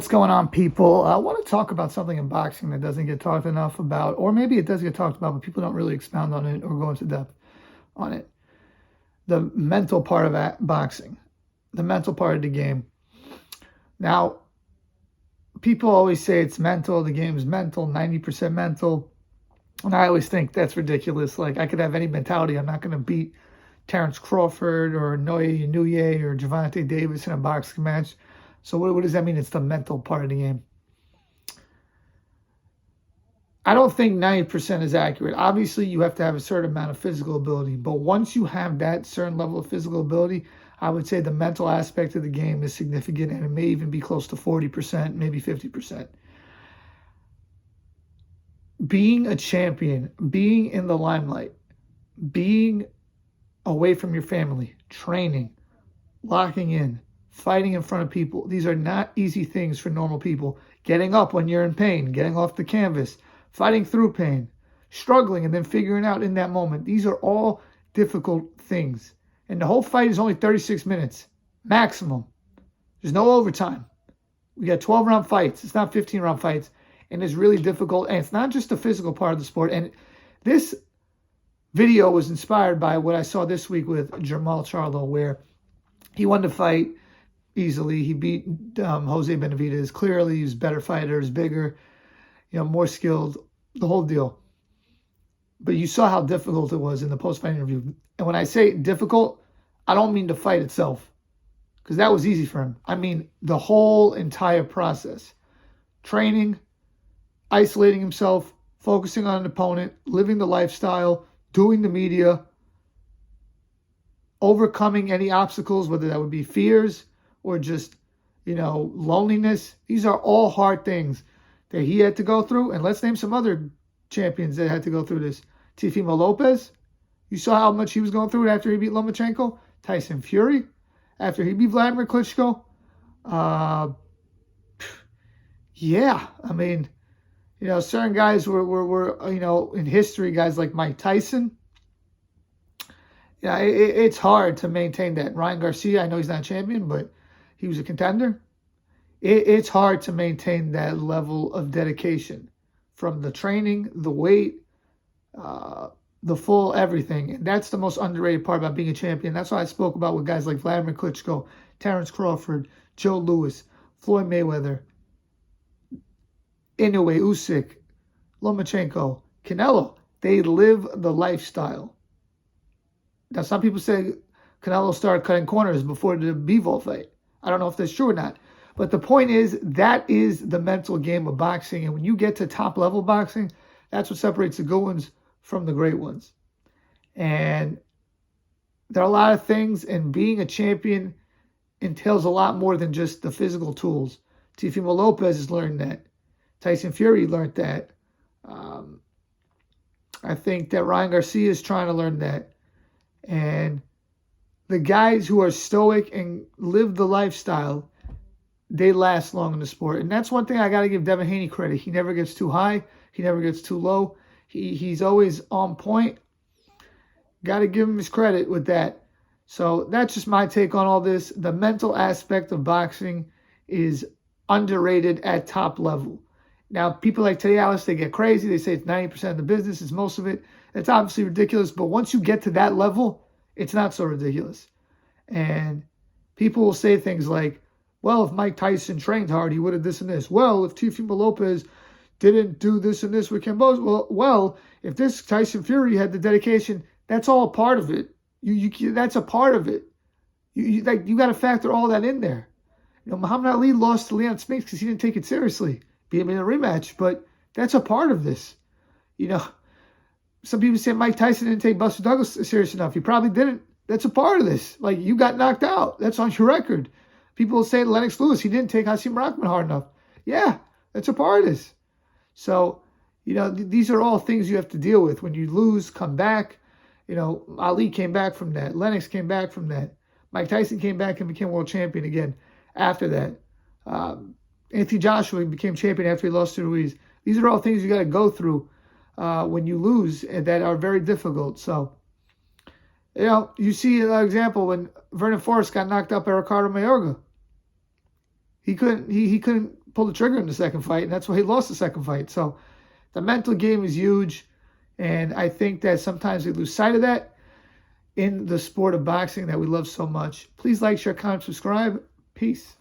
What's going on, people? I want to talk about something in boxing that doesn't get talked enough about, or maybe it does get talked about, but people don't really expound on it or go into depth on it. The mental part of boxing, the mental part of the game. Now, people always say it's mental, the game's mental, 90% mental. And I always think that's ridiculous. Like, I could have any mentality. I'm not going to beat Terrence Crawford or Naoya Inoue or Gervonta Davis in a boxing match. So what does that mean? It's the mental part of the game. I don't think 90% is accurate. Obviously, you have to have a certain amount of physical ability. But once you have that certain level of physical ability, I would say the mental aspect of the game is significant, and it may even be close to 40%, maybe 50%. Being a champion, being in the limelight, being away from your family, training, locking in, fighting in front of people. These are not easy things for normal people. Getting up when you're in pain, getting off the canvas, fighting through pain, struggling, and then figuring out in that moment. These are all difficult things. And the whole fight is only 36 minutes, maximum. There's no overtime. We got 12-round fights. It's not 15-round fights. And it's really difficult. And it's not just the physical part of the sport. And this video was inspired by what I saw this week with Jermall Charlo, where he won the fight easily. He beat Jose Benavidez. Clearly, he's a better fighter, he's bigger, more skilled, the whole deal. But you saw how difficult it was in the post-fight interview. And when I say difficult, I don't mean the fight itself, because that was easy for him. I mean the whole entire process. Training, isolating himself, focusing on an opponent, living the lifestyle, doing the media, overcoming any obstacles, whether that would be fears or just, loneliness. These are all hard things that he had to go through. And let's name some other champions that had to go through this. Teofimo Lopez, you saw how much he was going through it after he beat Lomachenko. Tyson Fury, after he beat Vladimir Klitschko. Certain guys were in history, guys like Mike Tyson. Yeah, it's hard to maintain that. Ryan Garcia, I know he's not a champion, but he was a contender. It's hard to maintain that level of dedication from the training, the weight, the full everything. And that's the most underrated part about being a champion. That's why I spoke about with guys like Vladimir Klitschko, Terrence Crawford, Joe Louis, Floyd Mayweather, Inoue, Usyk, Lomachenko, Canelo. They live the lifestyle. Now, some people say Canelo started cutting corners before the Bivol fight. I don't know if that's true or not. But the point is, that is the mental game of boxing. And when you get to top-level boxing, that's what separates the good ones from the great ones. And there are a lot of things, and being a champion entails a lot more than just the physical tools. Teofimo Lopez has learned that. Tyson Fury learned that. I think that Ryan Garcia is trying to learn that. And the guys who are stoic and live the lifestyle, they last long in the sport. And that's one thing I got to give Devin Haney credit. He never gets too high. He never gets too low. He's always on point. Got to give him his credit with that. So that's just my take on all this. The mental aspect of boxing is underrated at top level. Now, people like Teddy Atlas, they get crazy. They say it's 90% of the business. It's most of it. It's obviously ridiculous. But once you get to that level, it's not so ridiculous. And people will say things like, well, if Mike Tyson trained hard, he would have this and this. Well, if Teofimo Lopez didn't do this and this with Cambodia, well, if this Tyson Fury had the dedication, that's all a part of it. That's a part of it. You got to factor all that in there. Muhammad Ali lost to Leon Spinks because he didn't take it seriously. Beat him in a rematch, but that's a part of this. Some people say Mike Tyson didn't take Buster Douglas serious enough. He probably didn't. That's a part of this. Like, you got knocked out. That's on your record. People will say Lennox Lewis, he didn't take Hasim Rahman hard enough. Yeah, that's a part of this. So, these are all things you have to deal with. When you lose, come back. Ali came back from that. Lennox came back from that. Mike Tyson came back and became world champion again after that. Anthony Joshua became champion after he lost to Ruiz. These are all things you got to go through when you lose, and that are very difficult. So, you see an example when Vernon Forrest got knocked out by Ricardo Mayorga. He couldn't pull the trigger in the second fight, and that's why he lost the second fight. So the mental game is huge, and I think that sometimes we lose sight of that in the sport of boxing that we love so much. Please like, share, comment, subscribe. Peace.